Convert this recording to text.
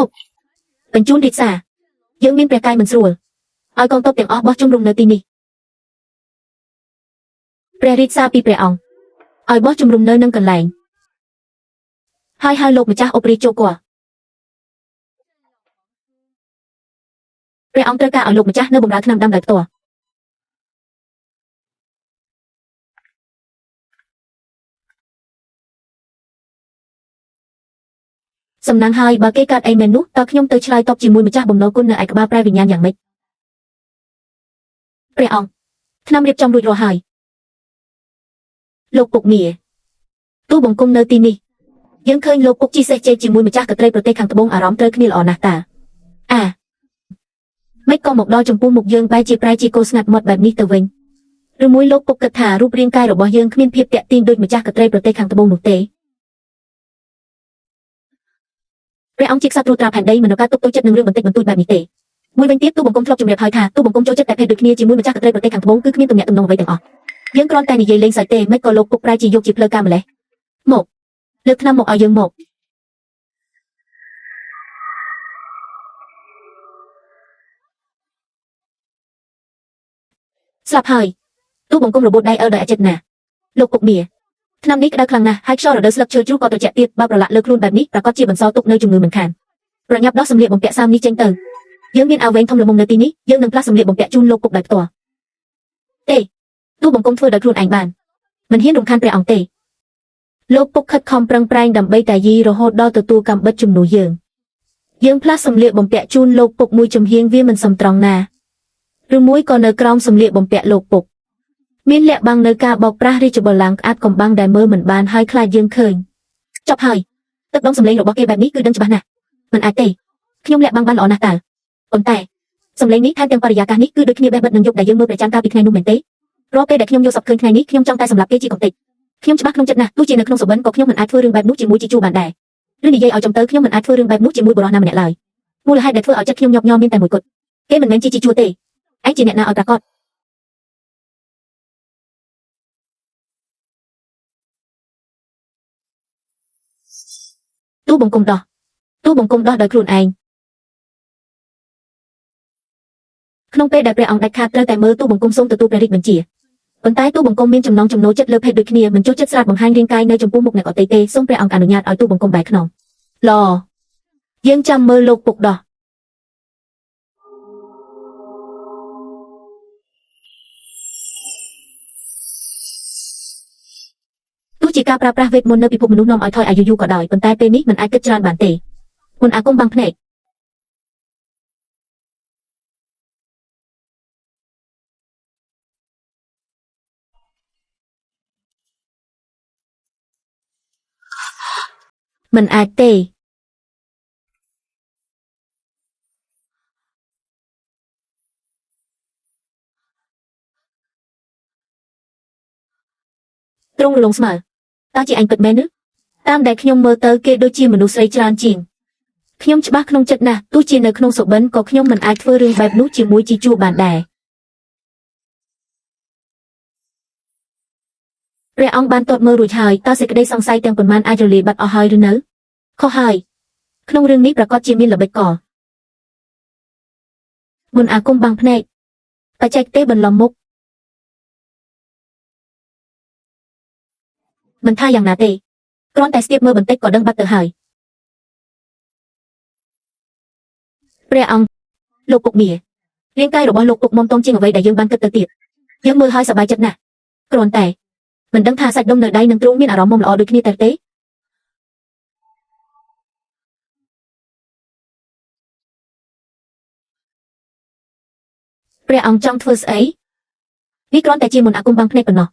ប់បញ្ជូនរាជសារយើងមានព្រះកាយមិនស្រួលឲ្យកងទ័ពទាំងអស់បោះជំរំនៅទីនេះព្រះរាជសារពីព្រះអង្គឲ្យបោះជំរំនៅនឹងកន្លែងហើយហៅលោកម្ចាស់អបរាជចូលគាល់ព្រះអង្គត្រូវការឲ្យលោកម្ចាស់នៅបម្រើថ្នាំដាំដោយផ្ទាល់សំណាងហើយបើគេកាត់អីមែននោះតើខ្ញុំទៅឆ្លើយតបជាមួយម្ចាស់បំណុលគុណនៅឯក្បាលព្រះវិញ្ញាណយ៉ាងម៉េចព្រះអង្គថ្នាំរៀបចំរួចរាល់ហើយលោកពុកមាទូបង្គំនៅទីនេះយើងឃើញលោកពុកជីសេះជេជាមួយម្ចាស់កត្រីប្រទេសខាងត្បូងអារម្មណ៍ត្រូវគ្នាល្អណាស់តាមិនក៏មកដល់ចំពោះមុខយើងបែរជាប្រែជាគោស្ងាត់មាត់បែបនេះទៅវិញឬមួយលោកពុកគិតថារូបរាងកាយរបស់យើងគ្មានភាពតាក់ទាញដូចម្ចាស់កត្រីប្រទេសខាងត្បូងនោះទេព្រះអង្គជាក្សត្រត្រួតត្រាផែនដីមិននៅការទុកទោសចិត្តនឹងរឿងបន្តិចបន្តួចបែបនេះទេមួយវិញទៀតទូបង្គំធ្លាប់ជំរាបហើយថាទូបង្គំចូលចិត្តតែភេទដូចគ្នាជាមួយម្ចាស់កត្រីប្រទេសខាងត្បូងគឺគ្មានទំនាក់ទំនងអ្វីទាំងអស់យើងគ្រាន់តែនិយាយលេងសើចទេមិនក៏លោកពុកប្រែជាយកជាផ្លូវការម្លេះមកលើកថ្នាំមកឲ្យយើងមកស្លាប់ហើយទូបង្គំរបូតដៃអើដោយអចិន្តាលោកពុកមាថ្នាំនេះក្តៅខ្លាំងណាស់ហើយខ្យល់រដូវស្លឹកឈើជ្រុះក៏ត្រជាក់ទៀតបើប្រឡាក់លើខ្លួនបែបនេះប្រកាសជាបន្សល់ទុកនៅជំងឺមិនខានប្រញាប់ដោះសម្លៀកបំពាក់សាមនេះចេញទៅយើងមានអាវែងធំល្មមនៅទីនេះយើងនឹងផ្លាស់សម្លៀកបំពាក់ជូនលោកពុកដោយផ្ទាល់ទេទូបង្គំធ្វើដោយខ្លួនឯងបានមិនហ៊ានរំខានព្រះអង្គទេលោកពុកខិតខំប្រឹងប្រែងដើម្បីតែយីរហូតដល់ទទួលកំបិតជំនួសយើងផ្លាស់សម្លៀកបំពាក់ជូនលោកពុកមួយចំហៀងវាមិនសមត្រង់ណាឬមួយក៏នៅក្រោមសម្លៀកបំពាក់លោកពុកមានលាក់បាំងនៅការបោកប្រាស់រាជបល្ល័ង្កក្អាតកំបាំងដែលមើលមិនបានហើយខ្លាចយើងឃើញចប់ហើយទឹកដងសម្លេងរបស់គេបែបនេះគឺដឹងច្បាស់ណាស់មិនអាចទេខ្ញុំលាក់បាំងបានល្អណាស់តើប៉ុន្តែសម្លេងនេះថែមទាំងបរិយាកាសនេះគឺដូចគ្នាបេះបិទនឹងយប់ដែលយើងមើលព្រះច័ន្ទកាលពីថ្ងៃនោះមែនទេរាល់ពេលដែលខ្ញុំយកសពឃើញថ្ងៃនេះខ្ញុំចង់តែសម្លាប់គេជាកំទេចខ្ញុំច្បាស់ក្នុងចិត្តណាស់ទោះជានៅក្នុងសុបិនក៏ខ្ញុំមិនអាចធ្វើរឿងបែបនោះជាមួយជីជូបានដែរឬនិយាយឲ្យចំទៅខ្ញុំមិនអាចធ្វើរឿងបែបនោះជាមួយបុរសណាម្នាក់ឡើយមូលហេតុដែលធ្វើឲ្យចិត្តខ្ញុំញាប់ញ័រមានតែមួយគត់គេមិនមែនជាជីជូទេឯងជាអ្នកណាឲ្យប្រកាសទូបង្គំដោះដោយខ្លួនឯងក្នុងពេលដែលព្រះអង្គដាច់ខាតត្រូវតែមើលទូបង្គំសូមទទួលព្រះរាជបញ្ជាប៉ុន្តែទូបង្គំមានចំណងចំណូលចិត្តលើភេទដូចគ្នាមិនចូលចិត្តស្រាតបង្ហាញរាងកាយនៅចំពោះមុខអ្នកដទៃទេសូមព្រះអង្គអនុញ្ញាតឲ្យទូបង្គំបែរខ្នងឡយើងចាំមើលលោកពុកដោះទោះជាការប្រើប្រាស់វេទមន្តនៅពិភពមនុស្សនាំឲ្យថយអាយុយូរក៏ដោយប៉ុន្តែពេលនេះមិនអាចគិតច្រើនបានទេមុនអាគមបាំងភ្នែកមិនអាចទេទ្រង់រលងស្មើតើជាអញពិតមែនឬតាមដែលខ្ញុំមើលទៅគេដូចជាមនុស្សស្រីច្រើនជាងខ្ញុំច្បាស់ក្នុងចិត្តណាស់ទោះជានៅក្នុងសុបិនក៏ខ្ញុំមិនអាចធ្វើរឿងបែបនោះជាមួយជីជួបានដែរព្រះអង្គបានទតមើលរួចហើយតើសេចក្តីសង្ស័យទាំងប៉ុន្មានអាចរលាយបាត់អស់ហើយឬនៅខុសហើយក្នុងរឿងនេះប្រកាសជាមានល្បិចកលមុនអាគមបាំងភ្នែកបច្ចេកទេសបន្លំមុខមិនថាយ៉ាងណាទេគ្រាន់តែស្ទាបមើលបន្តិចក៏ដឹងបាត់ទៅហើយព្រះអង្គលោកពុកមារាងកាយរបស់លោកពុកមុំតុងជាងអ្វីដែលយើងបានគិតទៅទៀតយើងមើលហើយសប្បាយចិត្តណាស់គ្រាន់តែមិនដឹងថាសាច់ដុំនៅដៃនឹងទ្រង់មានអារម្មណ៍មុំល្អដូចគ្នាទេព្រះអង្គចង់ធ្វើស្អីនេះគ្រាន់តែជាមុនអាគមបាំងភ្នែកប៉ុណ្ណោះ